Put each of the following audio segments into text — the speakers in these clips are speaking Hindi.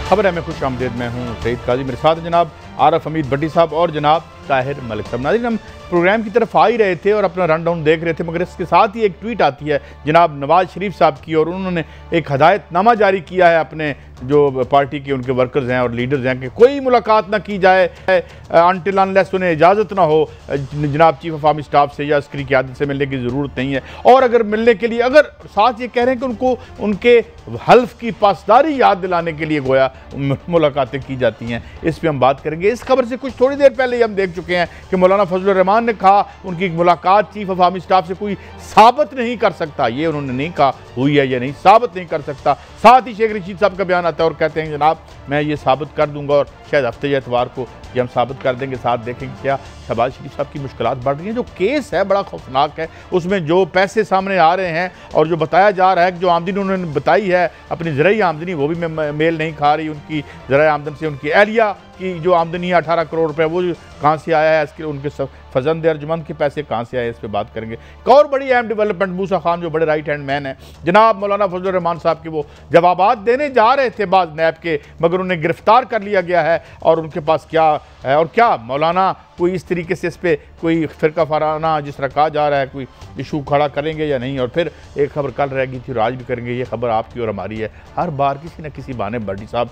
खबर है मैं खुश आमदेद में हूँ सईद काजी, मेरे साथ जनाब आरफ हमीद भट्टी साहब और जनाब ताहिर मलिक साहब। नाज़रीन, हम प्रोग्राम की तरफ आ ही रहे थे और अपना रन डाउन देख रहे थे, मगर इसके साथ ही एक ट्वीट आती है जनाब नवाज शरीफ साहब की, और उन्होंने एक हदायतनामा जारी किया है अपने जो पार्टी के उनके वर्कर्स हैं और लीडर्स हैं कि कोई मुलाकात ना की जाए अनटिल अनलेस उन्हें इजाज़त ना हो जनाब चीफ ऑफ आर्मी स्टाफ से या अस्करी क़यादत से मिलने की ज़रूरत नहीं है। और अगर मिलने के लिए अगर साथ ये कह रहे हैं कि उनको उनके हल्फ की पासदारी याद दिलाने के लिए गोया मुलाकातें की जाती हैं, इस पर हम बात करेंगे। इस खबर से कुछ थोड़ी देर पहले ही हम देख चुके हैं कि मौलाना फजल रहमान ने कहा उनकी मुलाकात चीफ ऑफ आर्मी स्टाफ से कोई साबित नहीं कर सकता, ये उन्होंने नहीं कहा हुई है या नहीं, साबित नहीं कर सकता। साथ ही शेख रशीद साहब का बयान आता है और कहते हैं जनाब मैं ये साबित कर दूंगा, और शायद हफ्ते या इतवार को ये हम साबित कर देंगे। साथ देखेंगे क्या शहबाज शरीफ साहब की मुश्किलात बढ़ रही हैं। जो केस है बड़ा खौफनाक है, उसमें जो पैसे सामने आ रहे हैं और जो बताया जा रहा है कि जो आमदनी उन्होंने बताई है अपनी ज़राई आमदनी, वो भी मेल नहीं खा रही उनकी ज़राई आमदन से। उनकी एहलिया की जो आमदनी है 18 करोड़ रुपए, वो कहाँ से आया है, इसके उनके फजंद अर्जुमंद के पैसे कहाँ से आए, इस पर बात करेंगे। एक और बड़ी अहम डेवलपमेंट, मूसा खान जो बड़े राइट हैंड मैन है जनाब मौलाना फजल रहमान साहब के, वो जवाबात देने जा रहे थे बाद नैब के, मगर उन्हें गिरफ्तार कर लिया गया है। और उनके पास क्या है और क्या मौलाना कोई इस तरीके से इस पर कोई फ़िरका फाराना जिस तरह कहा जा रहा है कोई इशू खड़ा करेंगे या नहीं। और फिर एक खबर कल रह गई थी और आज भी करेंगे, ये खबर आपकी और हमारी है। हर बार किसी न किसी बहाने भट्टी साहब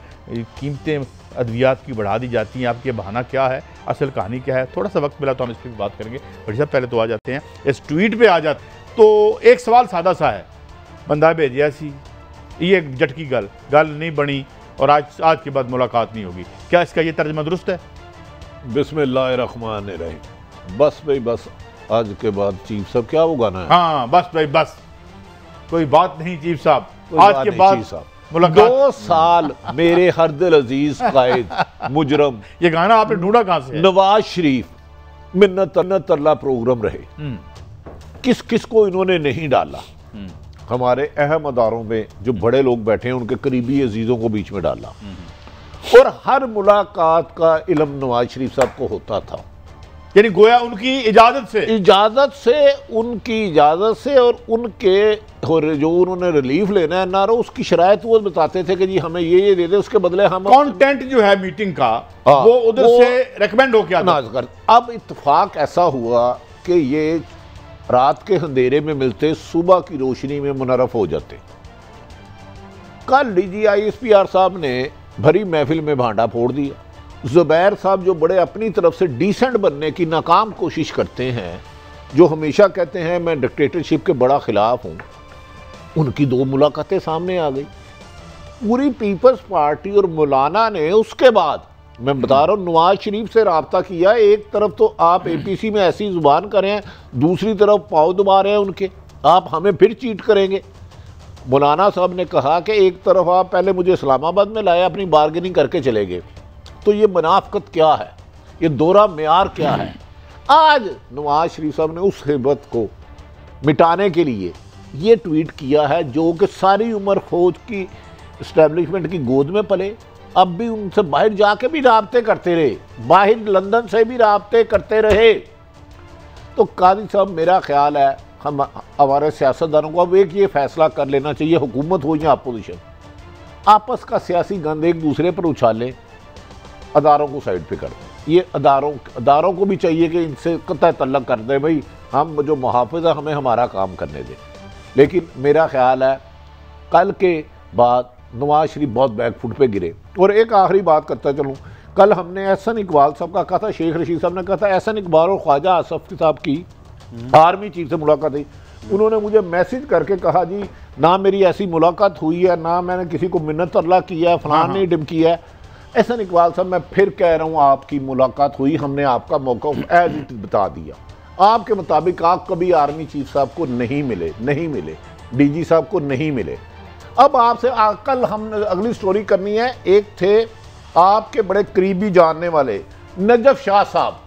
कीमतें अद्वियात की बढ़ा दी जाती हैं, आपके बहाना क्या है, असल कहानी क्या है। थोड़ा सा वक्त मिला तो हम इस पर बात करेंगे। भट्टी साहब पहले तो आ जाते हैं इस ट्वीट पे आ जाते तो एक सवाल सादा सा है, बंदा भेजिया सी ये झटकी गल नहीं बनी और आज के बाद मुलाकात नहीं होगी, क्या इसका ये तर्जमा दुरुस्त है? बिस्मिल्लाहिर्रहमानिर्रहीम। बस भाई बस, आज के बाद चीफ साहब क्या वो गाना है? हाँ बस भाई बस, कोई बात नहीं चीफ साहब, आज के बाद मुलाकात। 2 साल मेरे हर दिल अजीज कायद मुजरम, ये गाना आपने ढूंढा कहां से? नवाज शरीफ मिन्नत अल्लाह प्रोग्राम रहे, किस किस को इन्होंने नहीं डाला। हमारे अहम अदारों में जो बड़े लोग बैठे हैं उनके करीबी अजीजों को बीच में डाला, और हर मुलाकात का इल्म नवाज शरीफ साहब को होता था, यानी गोया उनकी इजाजत से और उनके और जो उन्होंने रिलीफ लेना है ना उसकी शरायत वो बताते थे कि जी हमें ये दे दे, उसके बदले हम कंटेंट जो है मीटिंग का वो उधर से रेकमेंड हो गया कर। अब इत्तेफाक ऐसा हुआ कि ये रात के अंधेरे में मिलते, सुबह की रोशनी में मुनर्रफ हो जाते। कल DGISPR साहब ने भरी महफिल में भांडा फोड़ दिया। जुबैर साहब जो बड़े अपनी तरफ से डिसेंट बनने की नाकाम कोशिश करते हैं, जो हमेशा कहते हैं मैं डिक्टेटरशिप के बड़ा खिलाफ हूँ, उनकी 2 मुलाकातें सामने आ गई। पूरी पीपल्स पार्टी और मौलाना ने उसके बाद, मैं बता रहा हूँ, नवाज शरीफ से रब्ता किया। एक तरफ तो आप APC में ऐसी जुबान करें, दूसरी तरफ पाँव दबा रहे हैं उनके, आप हमें फिर चीट करेंगे। मौलाना साहब ने कहा कि एक तरफ आप पहले मुझे इस्लामाबाद में लाए, अपनी बार्गेनिंग करके चले गए, तो ये मुनाफिकत क्या है, ये दोहरा मेयार क्या है। आज नवाज शरीफ साहब ने उस हिब्बत को मिटाने के लिए ये ट्वीट किया है, जो कि सारी उम्र फौज की इस्टेब्लिशमेंट की गोद में पले, अब भी उनसे बाहर जाके भी राब्ते करते रहे, बाहर लंदन से भी राब्ते करते रहे। तो काजी साहब, मेरा ख्याल है हम हमारे सियासतदानों को अब एक ये फैसला कर लेना चाहिए, हुकूमत हो या अपोजिशन, आपस का सियासी गंद एक दूसरे पर उछालें, अदारों को साइड पे कर दें। ये अदारों को भी चाहिए कि इनसे कतई तल्लक कर दें, भाई हम जो मुहाफ़िज़ है हमें हमारा काम करने दें। लेकिन मेरा ख्याल है कल के बाद नवाज शरीफ बहुत बैकफुट पे गिरे। और एक आखिरी बात करता चलूँ, कल हमने एहसन इकबाल साहब का कहा था, शेख रशीद साहब ने कहा था, एहसन इकबाल और ख्वाजा आसफ साहब की आर्मी चीफ से मुलाकात हुई। उन्होंने मुझे मैसेज करके कहा जी ना मेरी ऐसी मुलाकात हुई है, ना मैंने किसी को मिन्नत अल्लाह किया है, फलान ने डिम किया है। एहसन इकबाल साहब, मैं फिर कह रहा हूँ आपकी मुलाकात हुई, हमने आपका मौक़िफ़ एज़ इट बता दिया। आपके मुताबिक आप कभी आर्मी चीफ साहब को नहीं मिले, DG साहब को नहीं मिले। अब आपसे कल हमने अगली स्टोरी करनी है। एक थे आपके बड़े करीबी जानने वाले नजफ शाह साहब,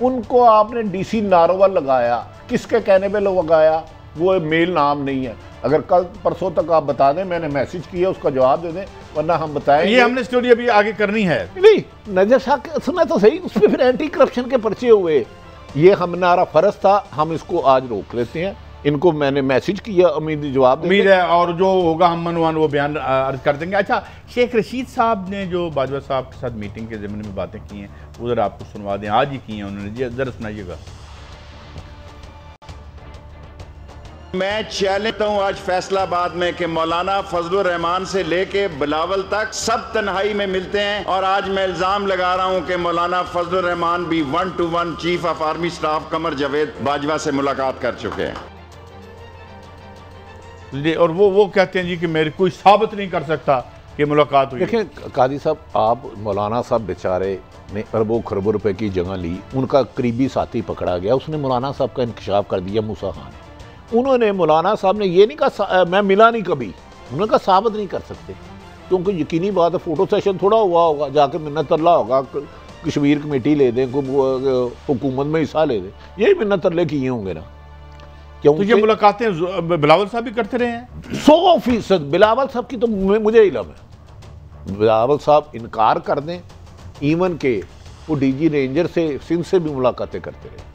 उनको आपने DC नारोवाल लगाया, किसके कहने पे लगाया वो मेल नाम नहीं है। अगर कल परसों तक आप बता दें, मैंने मैसेज किया, उसका जवाब दे दें, वरना हम बताएंगे। ये हमने स्टोरी अभी आगे करनी है। नहीं, नजफ शाह सुना तो सही, उस पर फिर एंटी करप्शन के पर्चे हुए। ये हमारा फर्ज था, हम इसको आज रोक लेते हैं। इनको मैंने मैसेज किया, उम्मीद जवाब उम्मीद है और जो होगा हम मनवान वो बयान अर्ज कर देंगे। अच्छा, शेख रशीद साहब ने जो बाजवा साहब के साथ मीटिंग के ज़माने में बातें की हैं उधर आपको सुनवा दें, आज ही की हैं उन्होंने, ज़रा सुनाइएगा। मैं चैलेंज करता हूँ आज फैसलाबाद में कि मौलाना फजलुर रहमान से लेके बिलावल तक सब तन्हाई में मिलते हैं, और आज मैं इल्जाम लगा रहा हूँ कि मौलाना फजलुर रहमान भी 1-to-1 chief of army staff Qamar Javed Bajwa से मुलाकात कर चुके हैं। और वो कहते हैं जी कि मेरे कोई साबित नहीं कर सकता कि मुलाकात हुई। देखें कादी साहब, आप मौलाना साहब बेचारे ने अरबों खरबों रुपए की जगह ली, उनका करीबी साथी पकड़ा गया, उसने मौलाना साहब का इंकशाफ कर दिया, मूसा खान। उन्होंने मौलाना साहब ने ये नहीं कहा मैं मिला नहीं कभी, उन्होंने कहा साबित नहीं कर सकते, क्योंकि यकीनी बात है फोटो सेशन थोड़ा हुआ होगा, जाके मिन्नत तरला होगा, कश्मीर कमेटी ले दें, हुकूमत में हिस्सा ले दें, यही मिन्नत तरले किए होंगे ना। तो ये मुलाकातें बिलावल साहब भी करते रहे हैं 100%। बिलावल साहब की तो मुझे इल्म है, बिलावल साहब इनकार कर दें, इवन के वो डीजी रेंजर से सिंध से भी मुलाकातें करते रहे।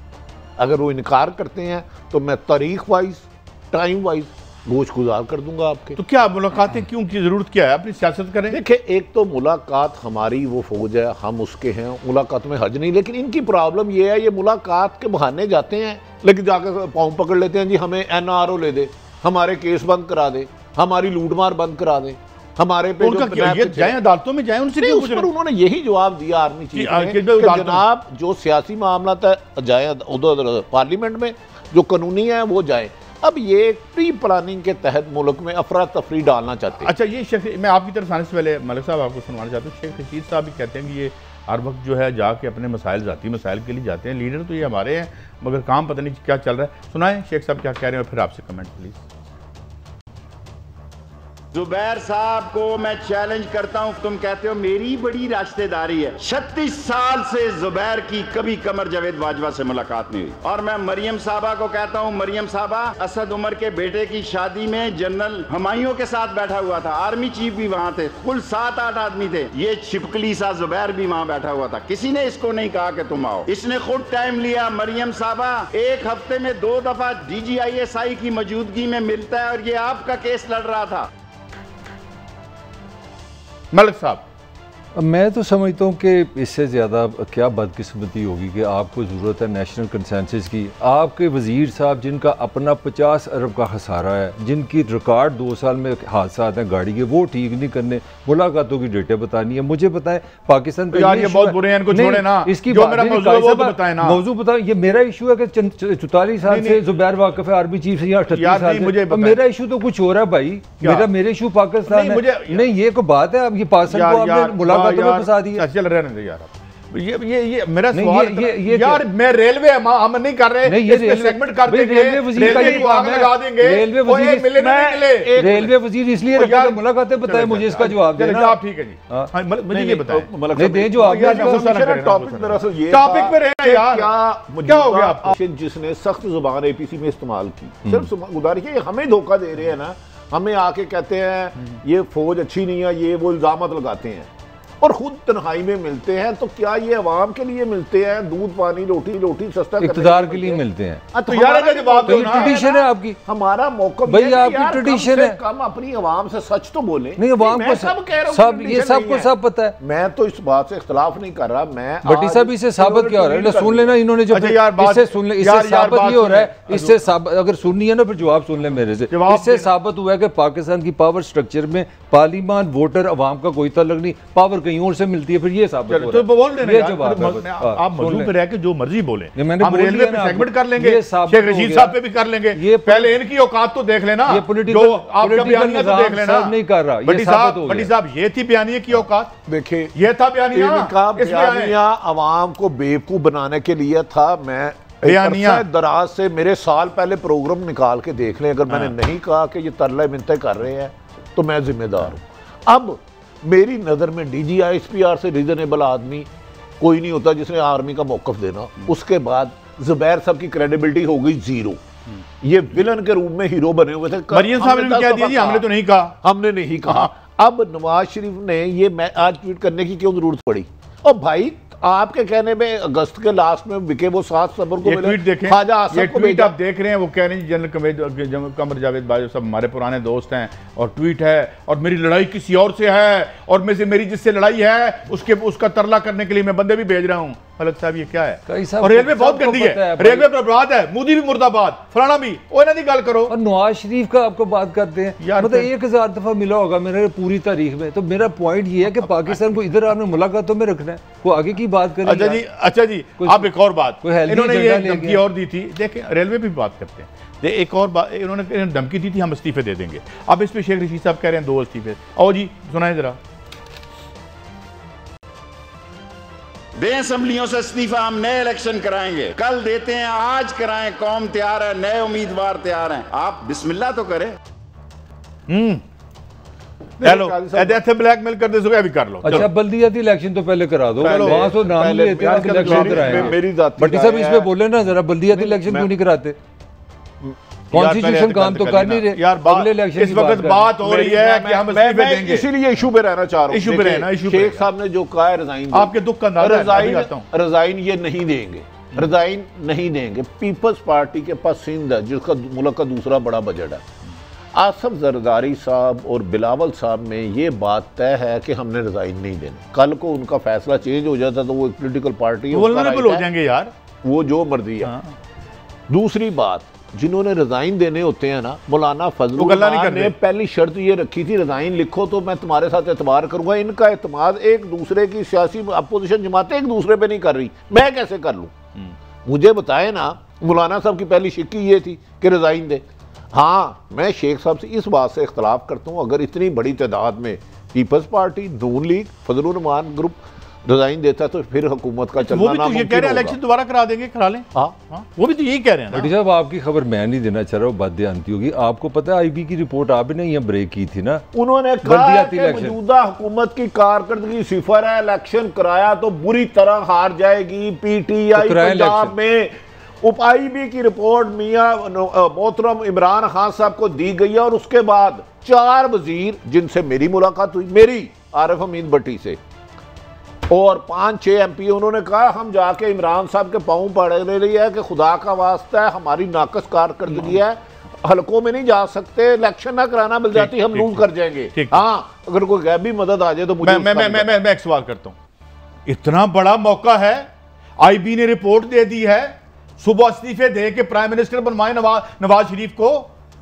अगर वो इनकार करते हैं तो मैं तारीख वाइज टाइम वाइज गोश गुजार कर दूंगा आपके। तो क्या मुलाकातें क्यों की जरूरत क्या है, अपनी सियासत करें। देखिए, एक तो मुलाकात हमारी वो फौज है, हम उसके हैं, मुलाकात में हर्ज नहीं, लेकिन इनकी प्रॉब्लम ये है ये मुलाकात के बहाने जाते हैं, लेकिन जाकर पाँव पकड़ लेते हैं जी हमें NRO ले दे, हमारे केस बंद करा दे, हमारी लूटमार बंद करा दे, हमारे पे जाएं अदालतों में जाएं, उनसे नहीं, उस पर उन्होंने यही जवाब दिया आर्मी चीफ ने कि जनाब जो सियासी मामला था जाए उधर पार्लियामेंट में, जो कानूनी है वो जाए। अब ये प्री प्लानिंग के तहत मुल्क में अफरा तफरी डालना चाहते हैं। अच्छा, ये मैं आपकी तरफ आने से पहले मलिक साहब आपको सुनवाना चाहता हूँ। शेख रशीद साहब भी कहते हैं कि ये हर वक्त जो है जाके अपने मसाइल, ज़ाती मसाइल के लिए जाते हैं, लीडर तो ये हमारे हैं मगर काम पता नहीं क्या चल रहा है। सुनाएं शेख साहब क्या कह रहे हैं, फिर आपसे कमेंट प्लीज़। जुबैर साहब को मैं चैलेंज करता हूं, तुम कहते हो मेरी बड़ी राश्तेदारी है, 36 साल से जुबैर की कभी कमर जावेद बाजवा से मुलाकात नहीं हुई। और मैं मरियम साहबा को कहता हूं, मरियम साहबा असद उमर के बेटे की शादी में जनरल हुमायूं के साथ बैठा हुआ था, आर्मी चीफ भी वहां थे, कुल 7-8 आदमी थे, ये छिपकली सा जुबैर भी वहां बैठा हुआ था, किसी ने इसको नहीं कहा कि तुम आओ, इसने खुद टाइम लिया। मरियम साहबा एक हफ्ते में 2 दफा DGISI की मौजूदगी में मिलता है और ये आपका केस लड़ रहा था। मलिक साहब, मैं तो समझता हूँ कि इससे ज़्यादा क्या बदकिस्मती होगी कि आपको ज़रूरत है नेशनल कंसेंसस की। आपके वज़ीर साहब जिनका अपना 50 अरब का खसारा है, जिनकी रिकॉर्ड 2 साल में हादसा हैं गाड़ी के, वो ठीक नहीं करने, मुलाकातों की डेटें बतानी है। मुझे बताएं पाकिस्तान का यार ये बहुत बुरे हैं, इनको छोड़े ना, इसकी जो मेरा मौजूद है वो तो बताएं ना। मौजूद बताएं, ये मेरा इशू है कि 44 साल से जुबैर वाकिफ है आर्मी चीफ से, या 38 साल से। मेरा इशू तो कुछ और है भाई, मेरे इशू पाकिस्तान है। नहीं, ये कोई बात है, अब ये पाकिस्तान को आपने मुलाकातों में फंसा दिया। चल रहने दे यार, ये मेरा सवाल यार, मैं रेलवे हम नहीं कर रहे, नहीं, ये सेगमेंट कर देंगे, रेलवे वजीर का ये काम है, लगा देंगे, रेलवे वजीर मिले नहीं मिले, रेलवे वजीर इसलिए रखा तो मुलाकातें बताए, मुझे इसका जवाब देना। ठीक है जी, मुझे ये बताएं, दे जवाब। टॉपिक पे रहे यार, क्या हो गया आपको? जिसने सख्त जुबान APC में इस्तेमाल की, सिर्फ गुजारिश है, हमें धोखा दे रहे हैं ना, हमें आके कहते हैं ये फौज अच्छी नहीं है, ये वो इल्जामत लगाते हैं और खुद तन्हाई में मिलते हैं। तो क्या ये अवाम के लिए मिलते हैं, दूध पानी रोटी सस्ता इक़्तिदार के लिए मिलते हैं? तो यार जवाब दो ना, ट्रेडिशन है आपकी, हमारा मौका भाई आपकी ट्रेडिशन है, कम अपनी अवाम से सच तो बोले। नहीं, अवाम को सब ये सबको सब पता है। मैं तो इस बात से इख्तिलाफ नहीं कर रहा। मैं भट्टी साहब इससे साबित क्या हो रहा है, सुन लेना इन्होंने जो इससे सुन ले, इससे साबित ये हो रहा है, इससे अगर सुननी है ना फिर जवाब सुन ले मेरे से। इससे साबित हुआ है कि पाकिस्तान की पावर स्ट्रक्चर में पार्लियामान, वोटर, अवाम का कोई ताल्लुक नहीं, पावर कहीं और से मिलती है, फिर ये साबित हो रहा है। तो बोल देना यार, आप मौजूद पे रह के जो मर्जी बोले, हम रेलवे पे सेगमेंट कर लेंगे, शेख रशीद साहब पे भी कर लेंगे, ये पहले इनकी औकात तो देख लेना, ये जो आपका बयानिया तो देख लेना। नहीं कर रहा भट्टी साहब, ये थी बयानिया की औकात, देखिए ये था बयानिया अवाम को बेवकूफ बनाने के लिए था। मैं दराज से मेरे साल पहले प्रोग्राम निकाल के देख लें, अगर मैंने नहीं कहा कि ये तरले मिन्नतें कर रहे हैं तो मैं जिम्मेदार हूं। अब मेरी नज़र में DGI-SPR से रीजनेबल आदमी कोई नहीं होता जिसने आर्मी का मौकफ देना। उसके बाद जुबैर साहब की क्रेडिबिलिटी हो गई 0। ये विलन के रूप में हीरो बने हुए थे। मरियम साहब ने क्या दिया जी, हमने तो नहीं कहा, हमने नहीं कहा। अब नवाज शरीफ ने ये मैं आज ट्वीट करने की क्यों जरूरत पड़ी? और भाई आपके कहने में अगस्त के लास्ट में बिके वो 7 सितंबर को मिले। ट्वीट देखें, ख्वाजा आसिफ ये को ट्वीट भेजा। आप देख रहे हैं, वो कह रहे हैं जनरल कमर जावेद बाजवा सब हमारे पुराने दोस्त हैं और ट्वीट है और मेरी लड़ाई किसी और से है और मेरी जिससे लड़ाई है उसका तरला करने के लिए मैं बंदे भी भेज रहा हूँ। मलिक साहब ये क्या है? और रेलवे बहुत गंदी है, रेलवे पर बर्बाद है, मोदी भी मुर्दाबाद, फलाना भी, वो इन्हों की गल करो। और नवाज शरीफ का आपको बात करते हैं यार, मतलब 1000 दफा मिला होगा मेरे पूरी तारीख में। तो मेरा पॉइंट ये है कि पाकिस्तान को इधर आपने मुलाकातों में रखना है, वो आगे की बात करें। अच्छा जी अब एक और बात, इन्होंने ये धमकी और दी थी, देखें रेलवे भी बात करते हैं, एक और बात इन्होंने धमकी दी थी हम इस्तीफे दे देंगे। अब इस पे शेख रशीद साहब कह रहे हैं 2 इस्तीफे। आओ जी सुनाए जरा। दे असेंबलियों से इस्तीफा, हम नए इलेक्शन कराएंगे, कल देते हैं, आज कराएं, कौम तैयार है, नए उम्मीदवार तैयार हैं, आप बिस्मिल्लाह तो करें। हेलो ऐसे ब्लैकमेल कर दे भी कर लो। अच्छा बल्दियाती इलेक्शन तो पहले करा दो, वहां तो नाम नहीं लेते हैं इलेक्शन कराएंगे। भट्टी साहब इस पे बोले ना जरा, बल्दियाती इलेक्शन क्यों नहीं कराते? कॉन्स्टिट्यूशन काम तो कर नहीं रहे यार। अगले इलेक्शन इस वक्त बात हो रही है कि हम इस्तीफे देंगे, इसीलिए इशू पे रहना चाह रहा हूं। इशू पे रहना, इशू पे शेख साहब ने जो कहा है रिजाइन, आपके दुख का अंदाजा है। रिजाइन ये नहीं देंगे, रिजाइन नहीं देंगे। पीपल्स पार्टी के पास सिंध है जिसका मुल्क का दूसरा बड़ा बजट है। आसिफ जरदारी साहब और बिलावल साहब में ये बात तय है कि हमने रिजाइन नहीं देने। कल को उनका फैसला चेंज हो जाता तो वो एक पोलिटिकल पार्टी है, वल्नरेबल हो जाएंगे यार, वो जो मर्जी है। दूसरी बात, जिन्होंने रिजाइन देने होते हैं ना, मौलाना फजलुल रहमान ने पहली शर्त ये रखी थी रिजाइन लिखो तो मैं तुम्हारे साथ एतबार करूंगा। इनका एतमाद एक दूसरे की सियासी अपोजिशन जमातें एक दूसरे पे नहीं कर रही, मैं कैसे कर लूं? मुझे बताए ना, मौलाना साहब की पहली शिक्की ये थी कि रिजाइन दे। हाँ मैं शेख साहब से इस बात से इख्तलाफ करता हूँ, अगर इतनी बड़ी तादाद में People's Party, Noon League, Fazlur Rahman group resign देता तो फिर हुकूमत का चलना नामुमकिन होगा। वो भी तो ये कह रहे हैं इलेक्शन दोबारा करा देंगे, करा लें। हाँ वो भी तो यही कह रहे हैं ना। भट्टी साहब आपकी खबर मैं नहीं देना चाह रहा हूँ, बदयांती होगी। आपको पता है आईबी की रिपोर्ट आपने यहाँ ब्रेक की थी ना, उन्होंने कहा कि मौजूदा हुकूमत की कारकर्दगी सिफर है, इलेक्शन कराया तो बुरी तरह हार जाएगी। पीटीआई पंजाब में आईबी की रिपोर्ट मियां मोहतरम इमरान खान साहब को दी गई है और उसके बाद 4 वजीर जिनसे मेरी मुलाकात हुई, मेरी आरिफ हमीद भट्टी से, और 5-6 एमपी, उन्होंने कहा हम जाके इमरान साहब के पाँव पड़ने रही है कि खुदा का वास्ता है, हमारी नाकस कारकर्दगी है, हलकों में नहीं जा सकते, इलेक्शन ना कराना मिल जाती हम लूज कर जाएंगे। हाँ अगर कोई गैबी मदद आ जाए तो मुझे मैं एक सवाल करता हूँ, इतना बड़ा मौका है, आईबी ने रिपोर्ट दे दी है, सुबह इस्तीफे दे के प्राइम मिनिस्टर बनवाए नवाज शरीफ को,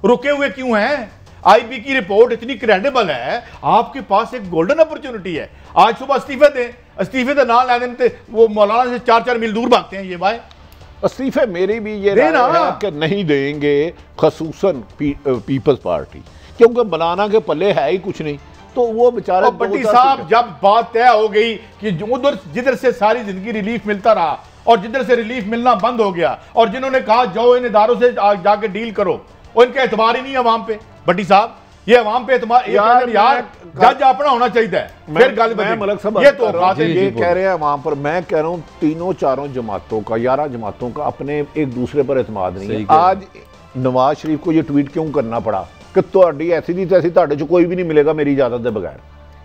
रुके हुए क्यों हैं? आईबी की रिपोर्ट इतनी क्रेडिबल है, आपके पास एक गोल्डन अपॉर्चुनिटी है, आज सुबह इस्तीफे दें, इस्तीफे तो ना लेने थे, वो मौलाना से 4-4 मील दूर भागते हैं ये भाई। इस्तीफे मेरी भी ये राय है कि नहीं देंगे, खसूसन पीपल्स पार्टी, क्योंकि बनाना के पल्ले है ही कुछ नहीं। तो वो बेचारे भट्टी साहब जब बात तय हो गई कि उधर जिधर से सारी जिंदगी रिलीफ मिलता रहा और जिधर से रिलीफ मिलना बंद हो गया, और जिन्होंने कहा जाओ इन इदारों से जाके डील करो, उनका एतबार ही नहीं है अवाम पे। भट्टी साहब ये अवाम पे एतबार यार जज अपना होना चाहिए, फिर गल मलिक साहब ये तो ये कह रहे हैं अवाम पर, मैं कह रहा हूँ 3-4 जमातों का, 11 जमातों का अपने एक दूसरे पर एतमाद नहीं है। आज नवाज शरीफ को ये ट्वीट क्यों करना पड़ा कि तुहाडी ऐसी दी तैसी तुहाडे च कोई भी नहीं मिलेगा मेरी इजाजत के बगैर?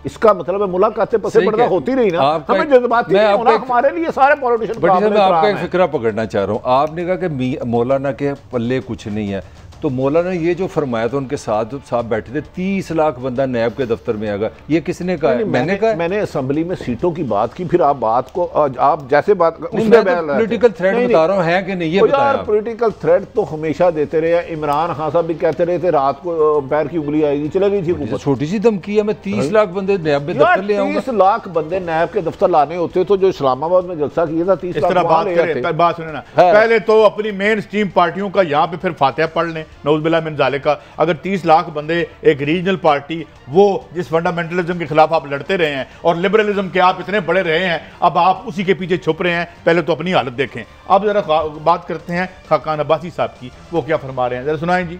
इसका मतलब है मुलाकातें पसे पर्दा होती रही ना, हमें जज्बाती नहीं होना, हमारे लिए सारे पॉलिटिशियन। मैं आपका एक फिक्रा पकड़ना चाह रहा हूँ, आपने कहा कि मौलाना के पल्ले कुछ नहीं है, तो मौलाना ने ये जो फरमाया था, उनके साथ साहब बैठे थे, 30 लाख बंदा नैब के दफ्तर में आएगा, ये किसने कहा है? मैंने कहा, मैंने असेंबली में सीटों की बात की, फिर आप बात को आप जैसे बात पॉलिटिकल थ्रेट बता रहा हूँ, है कि नहीं ये बताया। पॉलिटिकल थ्रेट तो हमेशा देते रहे, इमरान खान साहब भी कहते रहे थे रात को पैर की उंगली आएगी, चले गई थी। छोटी सी धमकी है, मैं 30 लाख बंदे नैब में दफ्तर ले आऊंगा। 30 लाख बंदे नैब के दफ्तर लाने होते तो जो इस्लामाबाद में जलसा किया था 30 लाख बात सुने ना, पहले तो अपनी मेन स्ट्रीम पार्टियों का यहाँ पे फिर फातिहा पढ़ लें नौज़ुबिल्लाह मिन ज़ालिका। अगर 30 लाख बंदे एक रीजनल पार्टी, वो जिस फंडामेंटलिज्म के खिलाफ आप लड़ते रहे हैं और लिबरलिज्म के आप इतने बड़े रहे हैं, अब आप उसी के पीछे छुप रहे हैं। पहले तो अपनी हालत देखें। अब जरा बात करते हैं खाकान अब्बासी साहब की, वो क्या फरमा रहे हैं, जरा सुनाएं जी।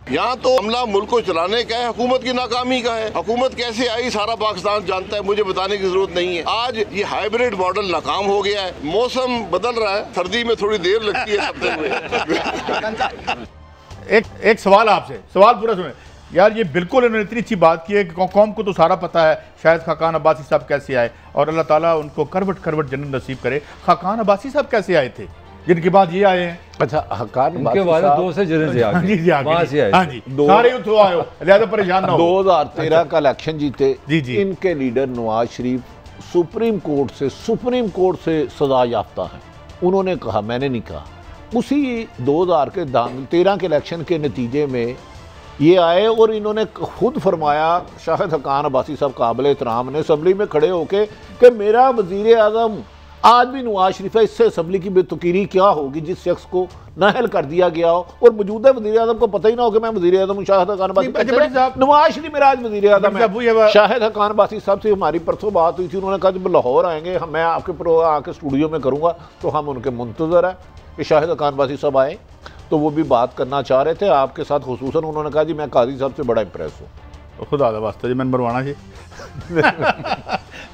यहाँ तो हमला मुल्क को चलाने का है, हुकूमत की नाकामी का है। हुकूमत कैसे आई सारा पाकिस्तान जानता है, मुझे बताने की जरूरत नहीं है। आज ये हाइब्रिड मॉडल नाकाम हो गया है, मौसम बदल रहा है, सर्दी में थोड़ी देर लगती है सबसे। एक सवाल आपसे, सवाल पूरा सुने। यार ये बिल्कुल इन्होंने इतनी अच्छी बात की है कि कौम को तो सारा पता है शायद खाकान अब्बासी साहब कैसे आए, और अल्लाह ताला उनको करवट करवट जन्नत नसीब करे। खाकान अब्बासी साहब कैसे आए थे जिनके बाद ये आए हैं? अच्छा, खाकान उनके वाले दो से जने से आगे वहां से आए। हाँ जी, सारे तो आए हो, ज़्यादा परेशान ना हो। 2013 का इलेक्शन जीते जी जी। इनके leader Nawaz Sharif supreme court से सजा याफ्ता है। उन्होंने कहा, मैंने नहीं कहा, उसी 2013 के इलेक्शन के नतीजे में ये आए और इन्होंने खुद फरमाया, शाहिद खाकान अब्बासी साहब काबिल एहतराम ने असम्बली में खड़े होके कि मेरा वज़ीर आज़म आज भी नवाज शरीफ है, इससे असम्बली की बेतुकीरी क्या होगी जिस शख्स को नाहल कर दिया गया हो और मौजूदा वज़ीर आज़म को पता ही ना हो कि मैं वज़ीर आज़म हूं। शाहिद खाकान अब्बासी नवाज शरीफ मेरा आज वज़ीर आज़म है। शाहिद खाकान अब्बासी साहब से हमारी परसों बात हुई थी, उन्होंने कहा जब लाहौर आएंगे मैं आपके आके स्टूडियो में करूँगा, तो हम उनके मुंतज़र हैं कि शाहिद खाकान अब्बासी साहब आए, तो वो भी बात करना चाह रहे थे आपके साथ खुसूसन। उन्होंने कहा जी मैं काजी साहब से बड़ा इंप्रेस हूँ। खुदा दा वास्ता जी, मैंने मरवाना जी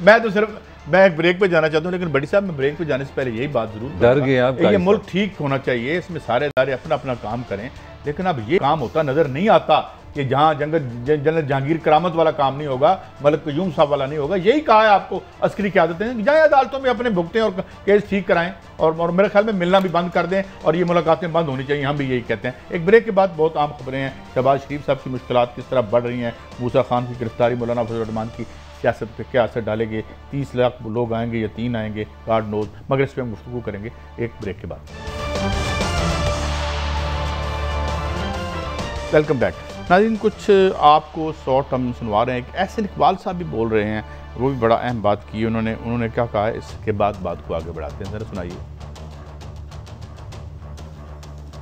मैं तो सिर्फ मैं एक ब्रेक पे जाना चाहता हूँ, लेकिन बड़ी साहब मैं ब्रेक पे जाने से पहले यही बात जरूर डर गए आप। ये मुल्क ठीक होना चाहिए, इसमें सारे इदारे अपना अपना काम करें, लेकिन अब ये काम होता नजर नहीं आता कि जहाँ जनरल जहांगीर करामत वाला काम नहीं होगा, मलिक क़य्यूम साहब वाला नहीं होगा। यही कहा है आपको अस्करी क़यादतें, जाएँ अदालतों में अपने भुगतें और केस ठीक कराएं, और मेरे ख्याल में मिलना भी बंद कर दें और ये मुलाकातें बंद होनी चाहिए। हम भी यही कहते हैं। एक ब्रेक के बाद बहुत आम खबरें हैं। शहबाज शरीफ साहब की मुश्किलात किस तरह बढ़ रही हैं, मूसा खान की गिरफ्तारी, मौलाना फजल रहमान की सियासत पे क्या असर डालेंगे, 30 लाख लोग आएंगे या 3 आएंगे, गॉड नोज, मगर इस पर हम गुफ्तगू करेंगे एक ब्रेक के बाद। वेलकम बैक नाज़रीन। कुछ आपको शॉर्ट हम सुनवा रहे हैं। एक एहसन इकबाल साहब भी बोल रहे हैं, वो भी बड़ा अहम बात की उन्होंने क्या कहा है, इसके बाद बात को आगे बढ़ाते हैं, ज़रा सुनाइए।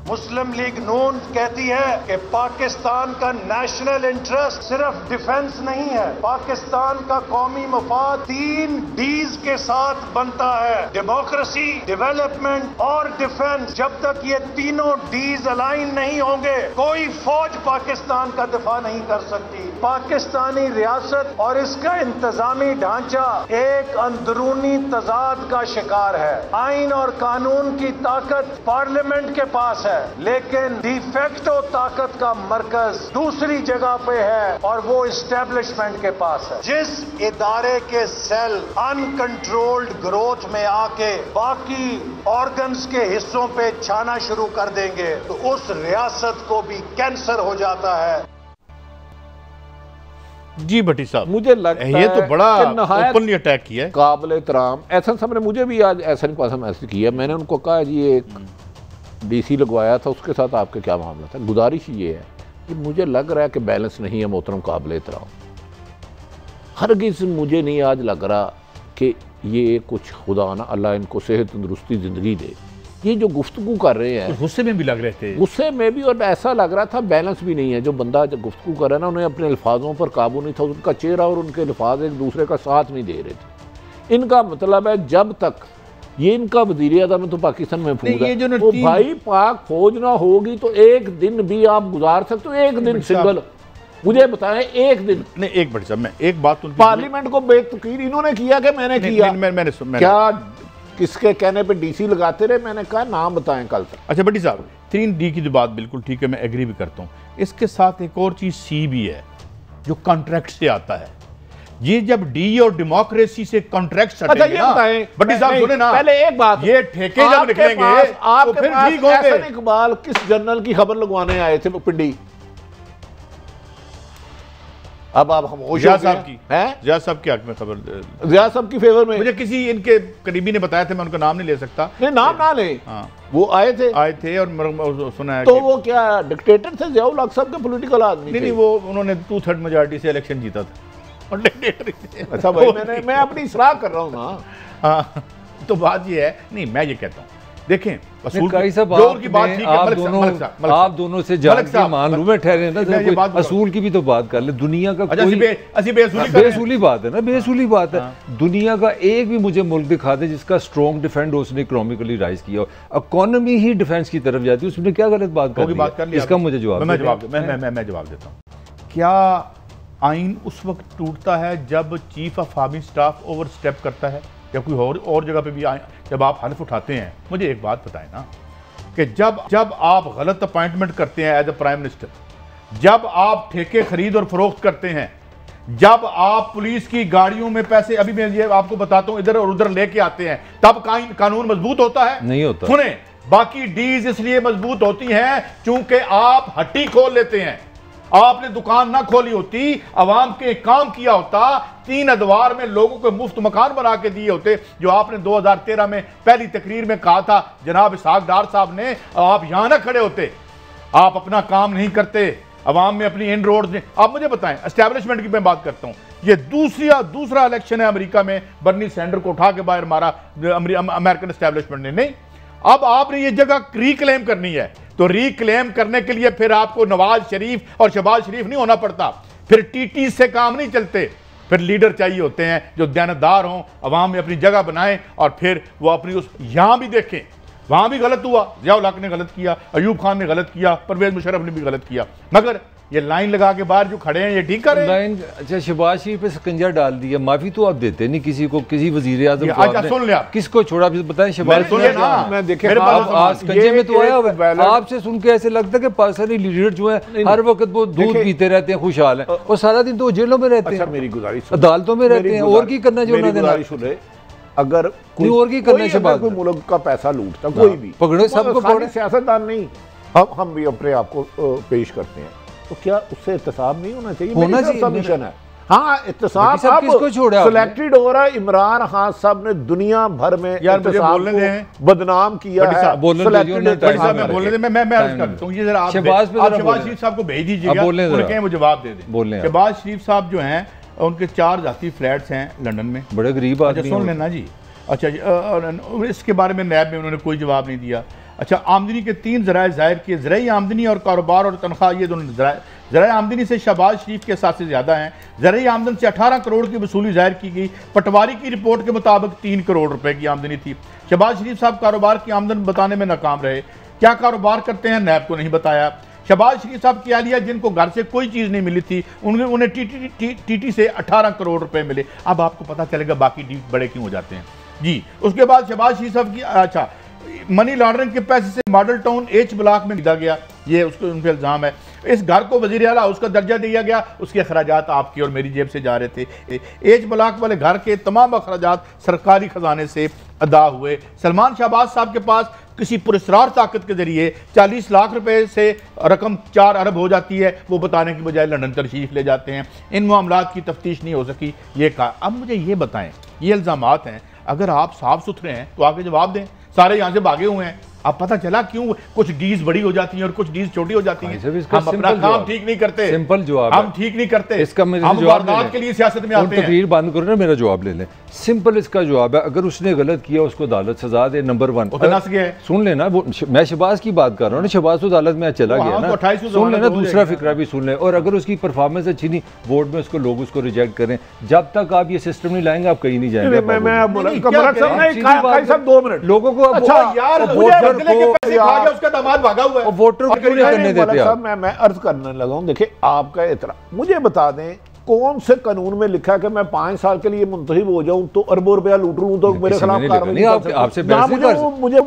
मुस्लिम लीग नून कहती है कि पाकिस्तान का नेशनल इंटरेस्ट सिर्फ डिफेंस नहीं है, पाकिस्तान का कौमी मफाद 3 डीज के साथ बनता है, डेमोक्रेसी, डेवलपमेंट और डिफेंस। जब तक ये तीनों डीज अलाइन नहीं होंगे, कोई फौज पाकिस्तान का दिफा नहीं कर सकती। पाकिस्तानी रियासत और इसका इंतजामी ढांचा एक अंदरूनी तजाद का शिकार है। आइन और कानून की ताकत पार्लियामेंट के पास है, लेकिन डिफेक्टो ताकत का मरकज दूसरी जगह पे है और वो इस्टेब्लिशमेंट के पास है। जिस इदारे के सेल अनकंट्रोल्ड ग्रोथ में आके बाकी ऑर्गन्स के हिस्सों पे छाना शुरू कर देंगे, तो उस रियासत को भी कैंसर हो जाता है। जी भट्टी साहब, मुझे लगता है ये तो बड़ा ओपनली अटैक किया है। काबिल एहतराम एहसन साहब ने मुझे भी आज एहसन को मैसेज किया। मैंने उनको कहा जी एक डीसी लगवाया था, उसके साथ आपका क्या मामला था? गुजारिश ये है कि मुझे लग रहा है कि बैलेंस नहीं है मोहतरम काबिल एहतराम। हरगिज़ मुझे नहीं आज लग रहा कि ये कुछ खुदा ना अल्लाह इनको सेहत तंदुरुस्ती ज़िंदगी दे, ये जो गुफ्तगू कर रहे हैं, गुस्से में भी लग रहे थे, गुस्से में भी, और ऐसा लग रहा था बैलेंस भी नहीं है। जो बंदा जब गुफ्तगू कर रहा है ना, उन्हें अपने अल्फाजों पर काबू नहीं था, उनका चेहरा और उनके अल्फाज एक दूसरे का साथ नहीं दे रहे थे। इनका मतलब है जब तक ये इनका वज़ीर आज़म तो पाकिस्तान में फौज है, वो भाई पाक फौज ना होगी तो एक दिन भी आप गुजार सकते हो, एक दिन सिंगल, मुझे बताएं एक दिन नहीं। एक बड़ी साहब मैं एक बात, पार्लियामेंट को बेतकीर इन्होंने किया कि मैंने किया, मैंने क्या किसके कहने पे डीसी लगाते रहे? मैंने कहा नाम बताएं कल तक। अच्छा बड़ी साहब, 3D की जो बात बिल्कुल ठीक है, मैं एग्री भी करता हूँ। इसके साथ एक और चीज C भी है जो कॉन्ट्रैक्ट से आता है। ये जब डी और डेमोक्रेसी से कॉन्ट्रैक्ट अच्छा ये बताएं बड़ी साहब सुने ना, पहले एक बात, ये ठेके जब निकलेंगे तो फिर ठीक होंगे। एहसन इकबाल किस जनरल की खबर लगवाने आए थे पिंडी? अब आप खामोश जिया साहब की हैं? जिया साहब की हक में खबर, जिया साहब की फेवर में मुझे किसी इनके करीबी ने बताया था, मैं उनका नाम नहीं ले सकता। नहीं नाम ना ले, हाँ वो आए थे और सुना है तो वो क्या डिक्टेटर थे जियाउल हक साहब के पॉलिटिकल आदमी? नहीं, वो उन्होंने 2/3 मेजॉरिटी से इलेक्शन जीता था और डिक्टेटर थे। अच्छा भाई मैं अपनी सलाह कर रहा हूँ ना। हाँ तो बात ये है, नहीं मैं ये कहता हूँ, देखें आप दोनों से जान के मान लूं मैं ठहरे ना, असूल की भी तो बात कर ले। दुनिया का बेसूली बात है ना, बेसूली बात है। दुनिया का एक भी मुझे मुल्क दिखा दे जिसका स्ट्रॉन्ग डिफेंड हो, उसने इकोनॉमिकली राइज किया हो, इकोनॉमी ही डिफेंस की तरफ जाती है, उसने क्या गलत बात कर ली? इसका मुझे जवाब, मैं जवाब देता हूँ। क्या आइन उस वक्त टूटता है जब chief of army staff over step करता है, या कोई और जगह पे भी जब आप हल्फ उठाते हैं? मुझे एक बात बताएं ना कि जब आप गलत अपॉइंटमेंट करते हैं एज ए प्राइम मिनिस्टर, जब आप ठेके खरीद और फरोख्त करते हैं, जब आप पुलिस की गाड़ियों में पैसे, अभी मैं ये आपको बताता हूं, इधर और उधर लेके आते हैं, तब कानून मजबूत होता है? नहीं होता। सुने, बाकी डीज इसलिए मजबूत होती हैं क्योंकि आप हट्टी खोल लेते हैं। आपने दुकान ना खोली होती, अवाम के काम किया होता, 3 अदवार में लोगों को मुफ्त मकान बना के दिए होते, जो आपने 2013 में पहली तकरीर में कहा था जनाब इसहाक डार साहब ने, आप यहां ना खड़े होते। आप अपना काम नहीं करते, अवाम में अपनी इन रोड। आप मुझे बताएं, एस्टैब्लिशमेंट की मैं बात करता हूं, ये दूसरा इलेक्शन है अमेरिका में, बर्नी सैंडर को उठा के बाहर मारा अमेरिकन एस्टैब्लिशमेंट ने। नहीं, अब आपने ये जगह रिक्लेम करनी है, तो रिक्लेम करने के लिए फिर आपको नवाज शरीफ और शहबाज शरीफ नहीं होना पड़ता, फिर टीटी से काम नहीं चलते, फिर लीडर चाहिए होते हैं जो दयानतदार हों, अवाम में अपनी जगह बनाएं, और फिर वो अपनी उस यहां भी देखें, वहां भी गलत हुआ, जिया उल हक ने गलत किया, अयूब खान ने गलत किया, परवेज मुशर्रफ ने भी गलत किया, मगर ये लाइन लगा के बाहर जो खड़े हैं ये ठीक कर रहे हैं। लाइन, अच्छा शहबाज शरीफ पे शिकंजा डाल दिया, माफी तो आप देते नहीं किसी को, किसी वजीर आज़म को। अच्छा सुन लिया, किसको छोड़ा बताएं? शहबाज मैं देखे शिकंजे में तो आया हुआ है। आपसे सुन के ऐसे लगता है कि पाकिस्तानी लीडर जो है हर वक्त वो दूध पीते रहते हैं, खुशहाल है, और सारा दिन तो जेलों में रहते हैं, मेरी गुजारिश, अदालतों में रहते हैं, और की करना जो उन्होंने, अगर और की करना शहबाज, कोई मुल्क का पैसा लूटता, कोई भी पकड़े, सबको पकड़े, सियासतदान नहीं, हम भी अपने आप को पेश करते हैं, तो क्या उससे एहतसाब नहीं होना चाहिए? होना चाहिए, सबमिशन है। हाँ, एहतसाब किसको छोड़ा? सिलेक्टेड हो रहा है। इमरान खान साहब ने दुनिया भर में यार मुझे बोलने दें, बदनाम किया है। मैं बोलने करता हूं, ये जरा आप शहबाज शरीफ साहब को भेज दीजिएगा, उनके वो जवाब दे दें। शहबाज शरीफ साहब जो हैं, उनके 4 जाती फ्लैट्स हैं लंदन में, बड़े गरीब आदमी। सुन लेना जी, अच्छा इसके बारे में नैब में उन्होंने कोई जवाब नहीं दिया। अच्छा, आमदनी के 3 ज़राए ज़ाहिर किए, ज़राई आमदनी और कारोबार और तनख्वाह, ये दोनों ज़राए आमदनी से शहबाज शरीफ के साथ से ज़्यादा हैं। ज़राई आमदन से 18 करोड़ की वसूली ज़ाहिर की गई। पटवारी की रिपोर्ट के मुताबिक 3 करोड़ रुपए की आमदनी थी। शहबाज शरीफ साहब कारोबार की आमदन बताने में नाकाम रहे। क्या कारोबार करते हैं, नैब को नहीं बताया। शहबाज शरीफ साहब की आलिया जिनको घर से कोई चीज़ नहीं मिली थी, उन्हें टीटी से 18 करोड़ रुपए मिले। अब आपको पता चलेगा बाकी डील बड़े क्यों हो जाते हैं जी। उसके बाद शहबाज शरीफ साहब की, अच्छा, मनी लॉन्ड्रिंग के पैसे से मॉडल टाउन एच ब्लॉक में खरीदा गया, ये उसको उन पर इल्ज़ाम है। इस घर को वज़ीर आला उसका दर्जा दिया गया, उसके अखराजात आपकी और मेरी जेब से जा रहे थे। एच ब्लॉक वाले घर के तमाम अखराजात सरकारी खजाने से अदा हुए। सलमान शहबाज साहब के पास किसी पुरस्कार ताकत के जरिए 40 लाख रुपए से रकम 4 अरब हो जाती है, वो बताने की बजाय लंदन तशरीफ ले जाते हैं। इन मामलात की तफ्तीश नहीं हो सकी, ये कहा। अब मुझे ये बताएं, ये इल्ज़ामात हैं, अगर आप साफ सुथरे हैं तो आगे जवाब दें। सारे यहाँ से भागे हुए हैं, अब पता चला क्यों कुछ डीज बड़ी हो जाती हैं और कुछ डीज छोटी हो जाती हैं। हम अपना काम ठीक नहीं करते, सिंपल जवाब, हम ठीक नहीं करते, इसका हम वारदात के लिए सियासत में आते हैं। तकरीर बंद करो ना, मेरा जवाब ले लें। सिंपल इसका जवाब है, अगर उसने गलत किया उसको अदालत सजा दे, नंबर 1। सुन लेना, मैं शहबाज की बात कर रहा हूँ ना, शहबाज तो अदालत में चला गया ना, सुन लेना, दूसरा फिक्रा भी सुन लें। और अगर उसकी परफॉर्मेंस अच्छी नहीं, वोट में उसको लोग उसको रिजेक्ट करें, जब तक आप ये सिस्टम नहीं लाएंगे आप कहीं नहीं जाएंगे। लोगों को उसका दामाद भागा हुआ है, वोटर को क्यों नहीं करने देते आप? मैं अर्ज करने लगा हूं, देखिए आपका इतना मुझे बता दें, कौन से कानून में लिखा कि मैं 5 साल के लिए मुंतखब हो जाऊं तो अरबों रुपया लूट लूं तो मेरे खिलाफ कार्रवाई? आपसे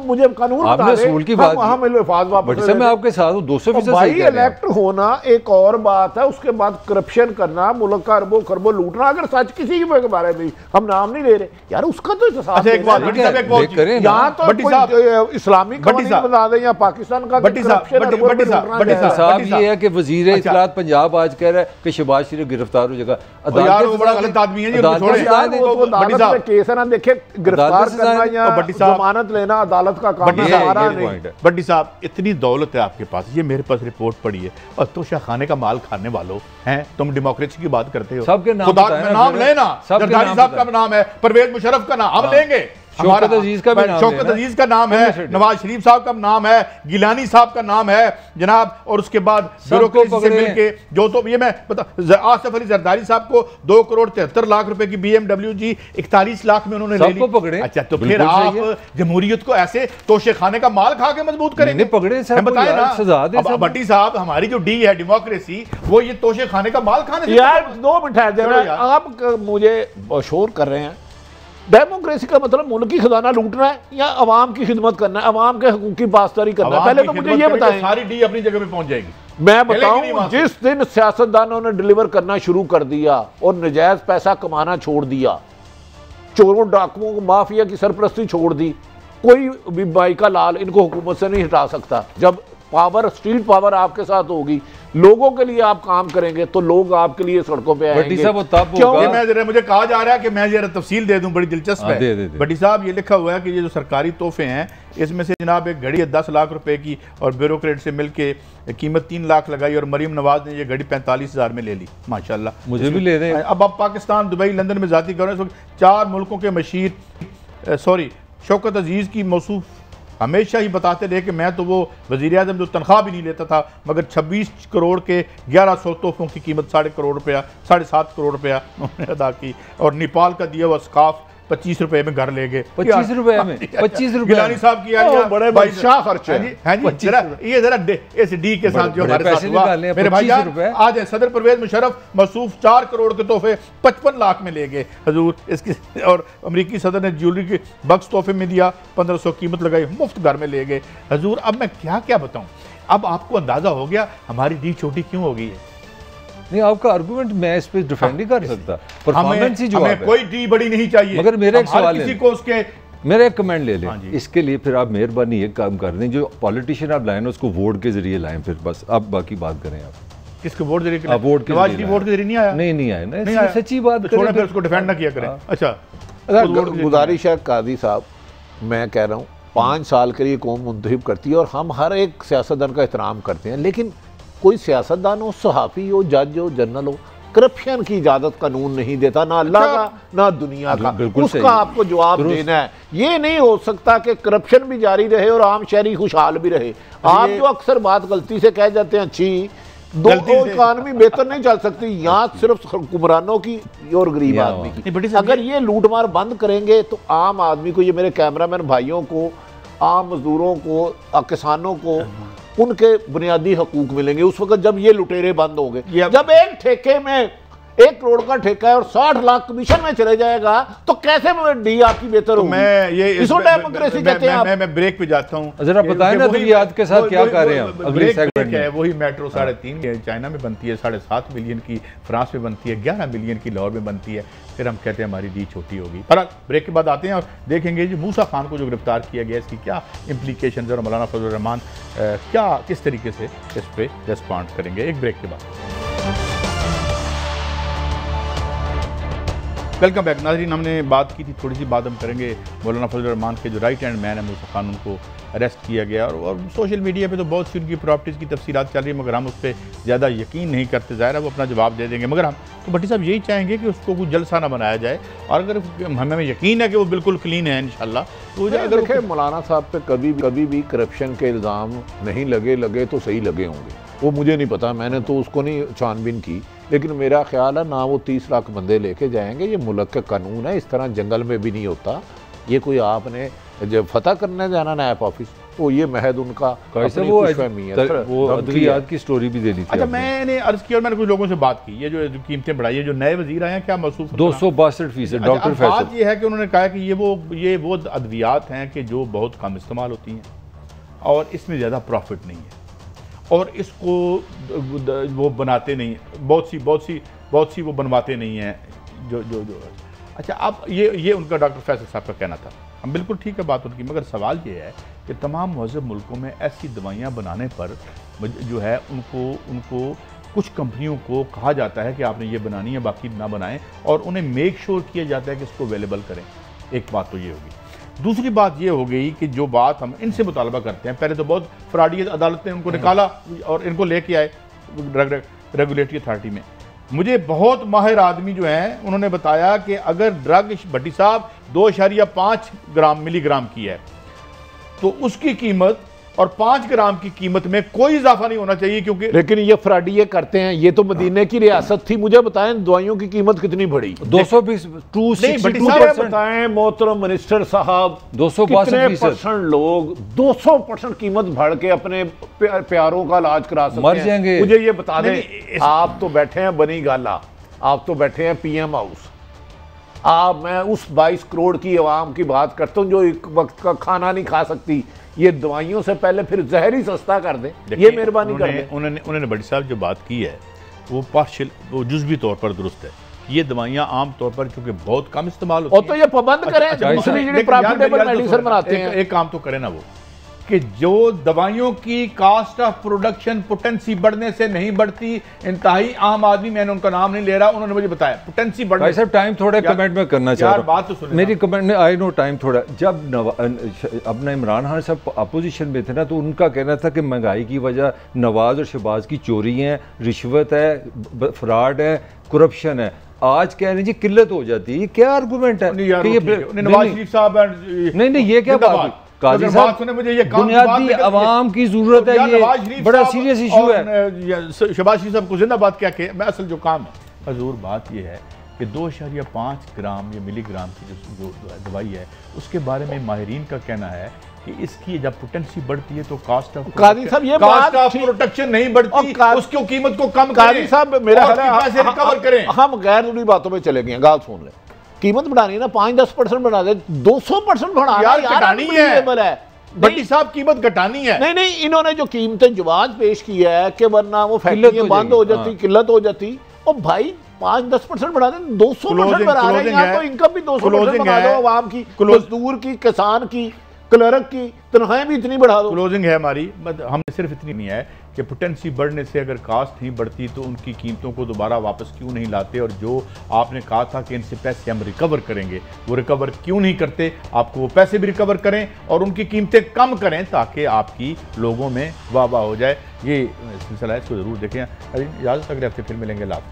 मुझे कानून आपने असूल की बात, मैं आपके साथ हूं 200%। भाई इलेक्ट होना एक और बात है, उसके बाद करप्शन करना, मुल्क का अरबों खरबों लूटना। अगर सच किसी के बारे में हम नाम नहीं ले रहे यार, उसका तो यहाँ तो इस्लामिक बता दें या पाकिस्तान का ये है कि वजीर इत्तलात पंजाब आज कह रहा है कि शहबाज शरीफ गिरफ्तार हो जाएगा। बड़ा गलत आदमी है, केस है ना, देखे गिरफ्तार करना या जमानत लेना अदालत का काम है। बड्डी साहब, इतनी दौलत है आपके पास, ये मेरे पास रिपोर्ट पड़ी है, और तोशा खाने का माल खाने वालों हैं, तुम डेमोक्रेसी की बात करते हो। सबके नाम लेना, जरदारी साहब का नाम है, परवेज मुशर्रफ का नाम हम लेंगे, शौकत अजीज का भी नाम है, शौकत अजीज का नाम है, नवाज शरीफ साहब का नाम है, गिलानी साहब का नाम है जनाब, और उसके बाद ब्यूरोक्रेसी से मिलके जो तो ये मैं बता, आसिफ अली जरदारी साहब को 2 करोड़ 73 लाख रुपए की BMW जी 41 लाख में उन्होंने ले ली। पकड़े। अच्छा, तो फिर आप जमहूरियत को ऐसे तोशे खाने का माल खा के मजबूत करेंगे? पकड़े बताए ना भट्टी साहब, हमारी जो डी है डेमोक्रेसी, वो ये तोशे खाने का माल खाने से। यार 2 मिनट है, आप मुझे शोर कर रहे हैं, डेमोक्रेसी का मतलब मुल्क की खजाना लूटना है या अवाम की खिदमत करना है, अवाम के हकूक की पासदारी करना है? पहले तो मुझे ये बताएं। सारी डी अपनी जगह पे पहुंच जाएगी। मैं बताऊं, जिस दिन सियासतदानों ने डिलीवर करना शुरू कर दिया और नजायज पैसा कमाना छोड़ दिया, चोरों डाकुओं को माफिया की सरपरस्ती छोड़ दी, कोई भी बाई का लाल इनको हुकूमत से नहीं हटा सकता। जब पावर, स्ट्रीट पावर आपके साथ होगी, लोगों के लिए आप काम करेंगे तो लोग आपके लिए सड़कों पे आएंगे। क्यों मुझे कहा जा रहा है कि मैं जरा तफसील दे दूं, बड़ी दिलचस्प है भट्टी साहब। ये लिखा हुआ है कि ये जो सरकारी तोहफे हैं इसमें से जनाब एक घड़ी है 10 लाख रुपए की और ब्यूरोक्रेट से मिलके कीमत 3 लाख लगाई और मरीम नवाज ने ये घड़ी 45,000 में ले ली। माशाल्लाह, मुझे भी ले दें। अब आप पाकिस्तान, दुबई, लंदन में जाती करें, 4 मुल्कों के मशीर शौकत अजीज़ की मौसूफ हमेशा ही बताते रहे कि मैं तो वो वज़ीर आज़म जो तनख्वाह भी नहीं लेता था, मगर 26 करोड़ के 1100 तोहफों की कीमत 7.5 करोड़ रुपया 7.5 करोड़ रुपया उन्होंने अदा की। और नेपाल का दिया हुआ स्काफ 25 रुपए में घर ले गए। 25 रुपए में 25 रुपए गिलानी साहब की बड़े बादशाह खर्च है। ये जरा इस डी के साथ जो हमारे साथ हुआ, मेरे भाई आज सदर परवेज मुशर्रफ मसूफ 4 करोड़ के तोहफे 55 लाख में ले गए हजूर इसकी। और अमेरिकी सदर ने ज्वेलरी के बक्स तोहफे में दिया, 1500 कीमत लगाई, मुफ्त घर में ले गए हजूर। अब मैं क्या क्या बताऊं, अब आपको अंदाजा हो गया हमारी डी छोटी क्यों हो गई है। नहीं, आपका आर्गुमेंट मैं इस पे डिफेंड नहीं कर सकता। परफॉर्मेंस ही जो हमें कोई डी बड़ी नहीं चाहिए, मगर मेरा एक सवाल है, को उसके मेरा एक कमेंट ले लें इसके लिए, फिर आप मेहरबानी एक काम कर दें, जो पॉलिटिशियन आप लाएं उसको वोट के जरिए लाएं, फिर बस आप बाकी बात करें। आप किसके वोट जरिए? वोट के जरिए नहीं आया। नहीं आया ना, सच्ची बात छोड़े, फिर उसको डिफेंड ना किया करें। अच्छा, गुजारिश है काजी साहब, मैं कह रहा हूँ 5 साल के लिए कौम मुंतखब करती है और हम हर एक सियासतदान का एहतराम करते हैं, लेकिन कोई सियासतदान हो, सहाफ़ी हो, जज हो, जनरल हो, करप्शन की इजाजत कानून नहीं देता, ना अल्लाह का ना दुनिया का। उसका आपको जवाब देना है। ये नहीं हो सकता कि करप्शन भी जारी रहे और आम शहरी खुशहाल भी रहे। आप जो अक्सर बात गलती से कह जाते हैं, अच्छी दो इकानमी बेहतर नहीं चल सकती, यहाँ सिर्फ हुक्मरानों की और गरीब आदमी की। अगर ये लूटमार बंद करेंगे तो आम आदमी को, ये मेरे कैमरामैन भाइयों को, आम मजदूरों को, किसानों को उनके बुनियादी हकूक मिलेंगे उस वक्त जब ये लुटेरे बंद होंगे। जब एक ठेके में 1 करोड़ का ठेका है और 60 लाख कमीशन में चले जाएगा तो कैसे डी आपकी बेहतर होगी? मैं ये इसको डेमोक्रेसी कहते हैं। मैं ब्रेक पे जाता हूँ, जरा बताएं ना याद के साथ क्या कर रहे हैं अगले सेगमेंट में। वही मेट्रो 3.5 चाइना में बनती है, 7.5 मिलियन की फ्रांस में बनती है, 11 मिलियन की लाहौर में बनती है, फिर हम कहते हैं हमारी डी छोटी होगी। पर ब्रेक के बाद आते हैं और देखेंगे जी मूसा खान को जो गिरफ्तार किया गया इसकी क्या इम्प्लीकेशन और मौलाना फजल रहमान क्या किस तरीके से इस पर रिस्पॉन्ड करेंगे। एक ब्रेक के बाद वेलकम बैक नाज़रीन। हमने बात की थी, थोड़ी सी बात हम करेंगे मौलाना फजल रहमान के जो राइट हैंड मैन है मूसा खान, उनको अरेस्ट किया गया और सोशल मीडिया पे तो बहुत सी उनकी प्रॉपर्टीज़ की तफसीलात चल रही है, मगर हम उस पर ज़्यादा यकीन नहीं करते। ज़ाहिर है वो अपना जवाब दे देंगे, मगर हम तो भट्टी साहब यही चाहेंगे कि उसको कुछ जलसा ना बनाया जाए और अगर हमें यकीन है कि वो बिल्कुल क्लीन है इंशाल्लाह तो अगर देखें मौलाना साहब पे कभी भी करप्शन के इल्ज़ाम नहीं लगे तो सही लगे होंगे, वो मुझे नहीं पता, मैंने तो उसको नहीं छानबीन की, लेकिन मेरा ख्याल है ना वो 30 लाख बंदे लेके जाएंगे। ये मुल्क का कानून है, इस तरह जंगल में भी नहीं होता। ये कोई आपने जब फतह करने जाना नायब ऑफिस तो ये महद उनका वो अदवियात की स्टोरी भी देनी थी। अच्छा, मैंने अर्ज किया और मैंने कुछ लोगों से बात की, ये जो कीमतें बढ़ाई है, जो नए वजीर आए हैं क्या मौसूफ 262%। डॉक्टर फैसल, बात ये है कि उन्होंने कहा कि ये वो अद्वियात हैं कि जो बहुत कम इस्तेमाल होती हैं और इसमें ज़्यादा प्रॉफिट नहीं है और इसको वो बनाते नहीं, बहुत सी वो बनवाते नहीं हैं जो अच्छा। अब ये उनका डॉक्टर फैसल साहब का कहना था, हम बिल्कुल ठीक है बात उनकी, मगर सवाल ये है कि तमाम महज़ब मुल्कों में ऐसी दवाइयाँ बनाने पर जो है उनको कुछ कंपनियों को कहा जाता है कि आपने ये बनानी है, बाकी ना बनाएं, और उन्हें मेक श्योर किया जाता है कि इसको अवेलेबल करें। एक बात तो ये होगी। दूसरी बात ये हो गई कि जो बात हम इनसे मुतालबा करते हैं, पहले तो बहुत फ्रॉडी अदालत ने उनको निकाला और इनको लेके आए रेगुलेटरी अथॉरिटी में। मुझे बहुत माहिर आदमी जो हैं उन्होंने बताया कि अगर ड्रग भट्टी साहब 2.5 मिलीग्राम की है तो उसकी कीमत और 5 ग्राम की कीमत में कोई इजाफा नहीं होना चाहिए, क्योंकि लेकिन ये फ्रॉडी ये करते हैं। ये तो मदीने की रियासत थी, मुझे बताएं दवाइयों की कीमत कितनी बढ़ी? 262% बताएं मोहतरम मिनिस्टर साहब, 262% लोग 200% कीमत बढ़ के अपने प्यारों का इलाज करा सकते मर जाएंगे। मुझे ये बता दें, आप तो बैठे हैं बनी गाला, आप तो बैठे हैं PM हाउस, मैं उस 22 करोड़ की आवाम की बात करता हूँ जो एक वक्त का खाना नहीं खा सकती। ये दवाइयों से पहले फिर जहर ही सस्ता कर दें, ये मेहरबानी कर दें। उन्होंने बड़ी साहब जो बात की है वो पार्शियल, वो जुज़वी तौर पर दुरुस्त है। ये दवाइयाँ आम तौर पर क्योंकि बहुत कम इस्तेमाल होती हैं, तो ये पाबंद करें, दूसरी प्रॉफिटेबल मेडिसिन बनाते हैं। एक काम तो करें ना वो कि जो दवाइयों की कास्ट ऑफ प्रोडक्शन पोटेंसी बढ़ने से नहीं बढ़ती, इंतहाई आम आदमी, मैंने उनका नाम नहीं ले रहा, उन्होंने मुझे बताया पोटेंसी बढ़ने। भाई साहब टाइम थोड़ा कमेंट में करना चाह रहा हूं, बात तो सुनिए मेरी कमेंट में। आई नो टाइम थोड़ा, जब अपना इमरान खान साहब अपोजिशन में थे ना, तो उनका कहना था कि महंगाई की वजह नवाज और शहबाज की चोरी है, रिश्वत है, फ्रॉड है, करप्शन है। आज कह रहे हैं जी किल्लत हो जाती है, ये क्या आर्गूमेंट है? नवाज शरीफ साहब नहीं, ये क्या बात? काजी साहब बुनियादी आवाम की जरूरत है, ये बड़ा सीरियस इशू है। शहबाज शरीफ साहब को जिंदाबाद क्या कहे, मैं असल जो काम है हजूर बात यह है कि 2.5 ग्राम या मिलीग्राम की जो दवाई है उसके बारे में माहिरीन का कहना है कि इसकी जब पोटेंसी बढ़ती है तो कास्ट ऑफ प्रोटेक्शन नहीं बढ़ती, उसकी कीमत को कम करें। साहब मेरा पैसे रिकवर करें। हम गैर जरूरी बातों में चले गए, गाल सुन ले। कीमत बढ़ानी है ना, 5-10% बढ़ा दे, 200% बढ़ा यार घटानी है। भट्टी साहब कीमत घटानी है। नहीं, इन्होंने जो कीमतें जवाब पेश किया है कि वरना वो फैक्ट्रियां बंद हो जाती, किल्लत हो जाती। और भाई 5-10% बढ़ा दें, 200% बढ़ा रहे हैं। यहाँ तो इनकम भी 200% बढ़ा दो, आवाम की, मजदूर की, किसान की, क्लर्क की तनख्वाहें भी इतनी बढ़ा दो। क्लोजिंग है हमारी, हमने सिर्फ इतनी नहीं है कि पोटेंसी बढ़ने से अगर कास्ट नहीं बढ़ती तो उनकी कीमतों को दोबारा वापस क्यों नहीं लाते, और जो आपने कहा था कि इनसे पैसे हम रिकवर करेंगे, वो रिकवर क्यों नहीं करते? आपको वो पैसे भी रिकवर करें और उनकी कीमतें कम करें ताकि आपकी लोगों में वाह वाह हो जाए। ये सिलसिला है, इसको ज़रूर देखें। इजाज़त, अगले हफ्ते फिर मिलेंगे। लाभ।